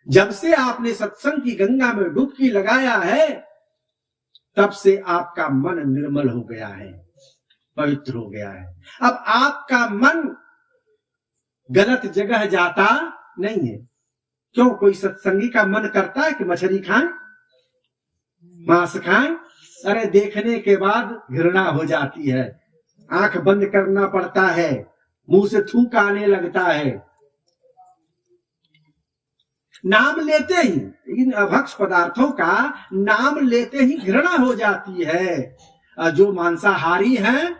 जब से आपने सत्संग की गंगा में डुबकी लगाया है, तब से आपका मन निर्मल हो गया है, पवित्र हो गया है। अब आपका मन गलत जगह जाता नहीं है। क्यों? कोई सत्संगी का मन करता है कि मछली खाएं, मांस खाएं? अरे देखने के बाद घृणा हो जाती है, आंख बंद करना पड़ता है, मुंह से थूक आने लगता है। नाम लेते ही, इन अभक्ष पदार्थों का नाम लेते ही घृणा हो जाती है। जो मांसाहारी हैं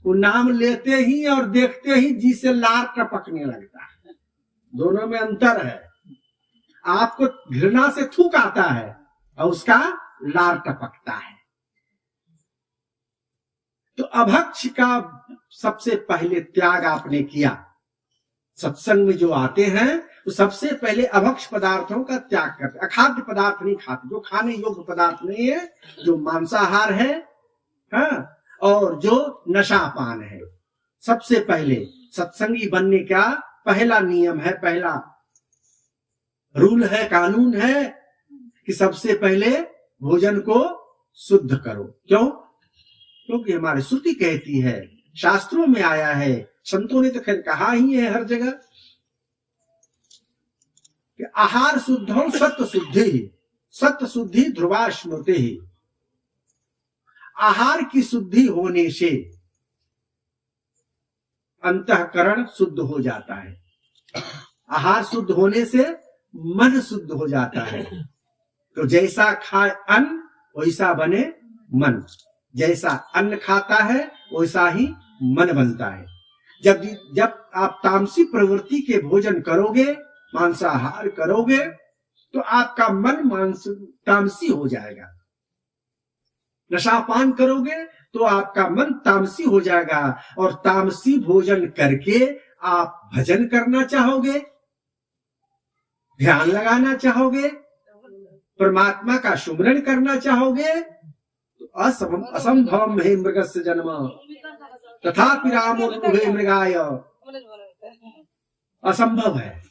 वो नाम लेते ही और देखते ही जी से लार टपकने लगता है। दोनों में अंतर है। आपको घृणा से थूक आता है और उसका लार टपकता है। तो अभक्ष का सबसे पहले त्याग आपने किया। सत्संग में जो आते हैं तो सबसे पहले अभक्ष पदार्थों का त्याग करते, अखाद्य पदार्थ नहीं खाते, जो खाने योग्य पदार्थ नहीं है, जो मांसाहार है, हाँ, और जो नशापान है। सबसे पहले सत्संगी बनने का पहला नियम है, पहला रूल है, कानून है कि सबसे पहले भोजन को शुद्ध करो। क्यों? क्योंकि हमारी श्रुति कहती है, शास्त्रों में आया है, संतों ने तो खैर कहा ही है हर जगह कि आहार शुद्धो सत्य शुद्धि, सत्य शुद्धि ध्रुवा स्मृति। आहार की शुद्धि होने से अंतःकरण शुद्ध हो जाता है। आहार शुद्ध होने से मन शुद्ध हो जाता है। तो जैसा खाए अन्न वैसा बने मन, जैसा अन्न खाता है वैसा ही मन बनता है। जब आप तामसी प्रवृत्ति के भोजन करोगे, मांसाहार करोगे, तो आपका मन तामसी हो जाएगा। नशापान करोगे तो आपका मन तामसी हो जाएगा, और तामसी भोजन करके आप भजन करना चाहोगे, ध्यान लगाना चाहोगे, परमात्मा का सुमरण करना चाहोगे, तो असंभव है मृगस्य जन्म तथापि रामो नुहे मृगाय। असंभव है,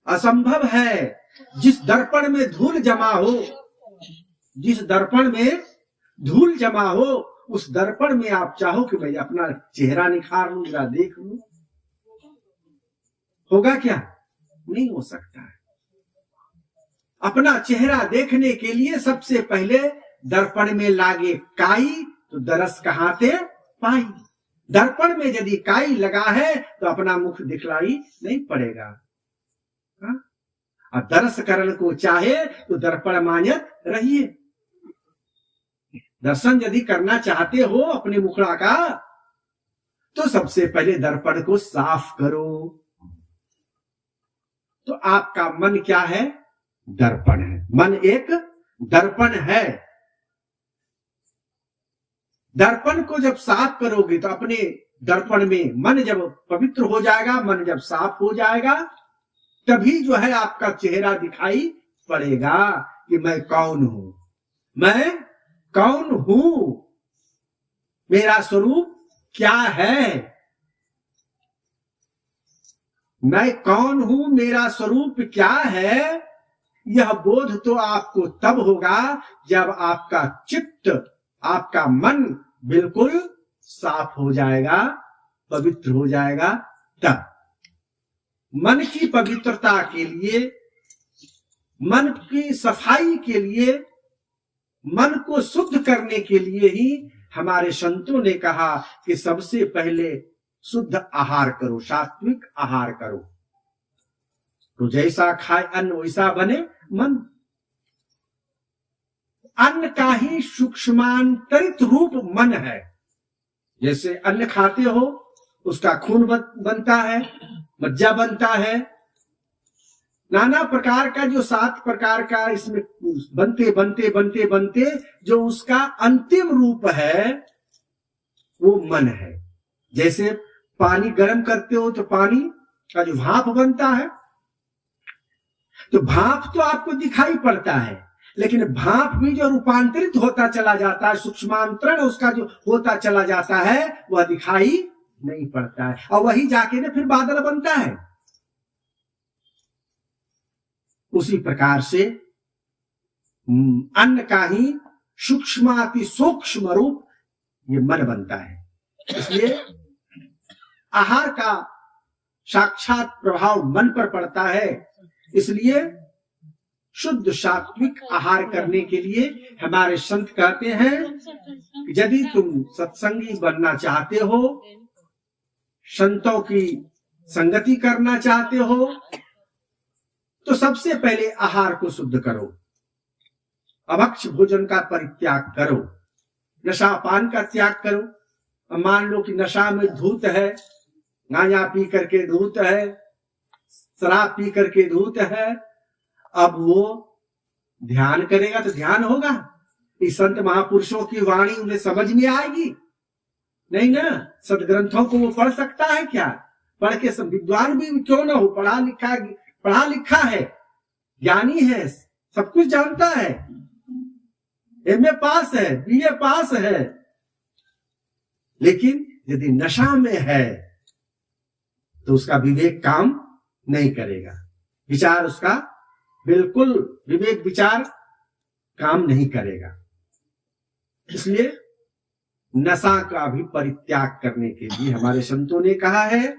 असंभव है। जिस दर्पण में धूल जमा हो, जिस दर्पण में धूल जमा हो, उस दर्पण में आप चाहो कि भाई अपना चेहरा निखार लूं, जरा देख लूं, होगा क्या? नहीं हो सकता है। अपना चेहरा देखने के लिए सबसे पहले दर्पण में लागे काई, तो दरस कहां से पाई। दर्पण में यदि काई लगा है तो अपना मुख दिखलाई नहीं पड़ेगा। और दरस करण को चाहे तो दर्पण मान्यत रहिए। दर्शन यदि करना चाहते हो अपने मुखड़ा का, तो सबसे पहले दर्पण को साफ करो। तो आपका मन क्या है? दर्पण है। मन एक दर्पण है। दर्पण को जब साफ करोगे तो अपने दर्पण में मन जब पवित्र हो जाएगा, मन जब साफ हो जाएगा, तभी जो है आपका चेहरा दिखाई पड़ेगा कि मैं कौन हूं, मैं कौन हूं, मेरा स्वरूप क्या है। मैं कौन हूं, मेरा स्वरूप क्या है, यह बोध तो आपको तब होगा जब आपका चित्त, आपका मन बिल्कुल साफ हो जाएगा, पवित्र हो जाएगा। तब मन की पवित्रता के लिए, मन की सफाई के लिए, मन को शुद्ध करने के लिए ही हमारे संतों ने कहा कि सबसे पहले शुद्ध आहार करो, सात्विक आहार करो। तो जैसा खाए अन्न वैसा बने मन। अन्न का ही सूक्ष्मांतरित रूप मन है। जैसे अन्न खाते हो उसका खून बनता है, मज्जा बनता है, नाना प्रकार का जो 7 प्रकार का इसमें बनते बनते बनते बनते जो उसका अंतिम रूप है वो मन है। जैसे पानी गर्म करते हो तो पानी का जो भाप बनता है, तो भाप तो आपको दिखाई पड़ता है, लेकिन भाप भी जो रूपांतरित होता चला जाता है, सूक्ष्मांतरण उसका जो होता चला जाता है, वह दिखाई नहीं पड़ता है, और वही जाके ना फिर बादल बनता है। उसी प्रकार से अन्न का ही सूक्ष्माति सूक्ष्म रूप ये मन बनता है। इसलिए आहार का साक्षात प्रभाव मन पर पड़ता है। इसलिए शुद्ध सात्विक आहार करने के लिए हमारे संत कहते हैं कि यदि तुम सत्संगी बनना चाहते हो, संतों की संगति करना चाहते हो, तो सबसे पहले आहार को शुद्ध करो, अभक्ष भोजन का परित्याग करो, नशा पान का त्याग करो। अब मान लो कि नशा में धूत है, गांजा पी करके धूत है, शराब पी करके धूत है, अब वो ध्यान करेगा तो ध्यान होगा? इस संत महापुरुषों की वाणी उन्हें समझ में आएगी? नहीं ना। सदग्रंथों को वो पढ़ सकता है क्या? पढ़ के सब विद्वान भी क्यों ना हो, पढ़ा लिखा है, ज्ञानी है, सब कुछ जानता है, एमए पास है, बीए पास है, लेकिन यदि नशा में है तो उसका विवेक काम नहीं करेगा, विचार उसका बिल्कुल विवेक विचार काम नहीं करेगा। इसलिए नशा का भी परित्याग करने के लिए हमारे संतों ने कहा है,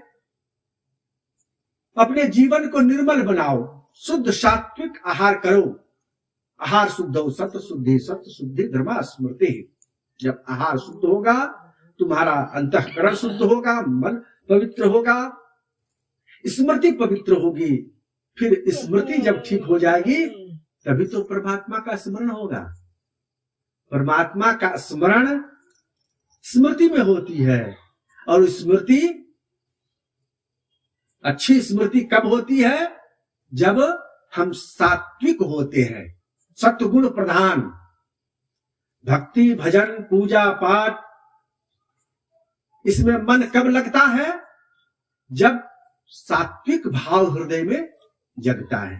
अपने जीवन को निर्मल बनाओ, शुद्ध सात्विक आहार करो। आहार शुद्ध हो सत्य शुद्धि धर्मा स्मृति। जब आहार शुद्ध होगा, तुम्हारा अंतःकरण शुद्ध होगा, मन पवित्र होगा, स्मृति पवित्र होगी। फिर स्मृति जब ठीक हो जाएगी तभी तो परमात्मा का स्मरण होगा। परमात्मा का स्मरण स्मृति में होती है, और स्मृति, अच्छी स्मृति कब होती है? जब हम सात्विक होते हैं, सत्वगुण प्रधान। भक्ति भजन पूजा पाठ इसमें मन कब लगता है? जब सात्विक भाव हृदय में जगता है।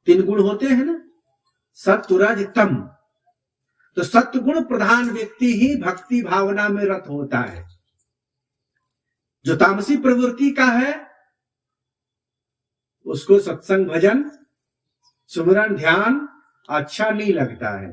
3 गुण होते हैं ना, सत्व रज तम। तो सत्वगुण प्रधान व्यक्ति ही भक्ति भावना में रत होता है। जो तामसी प्रवृत्ति का है उसको सत्संग भजन सुमिरन ध्यान अच्छा नहीं लगता है।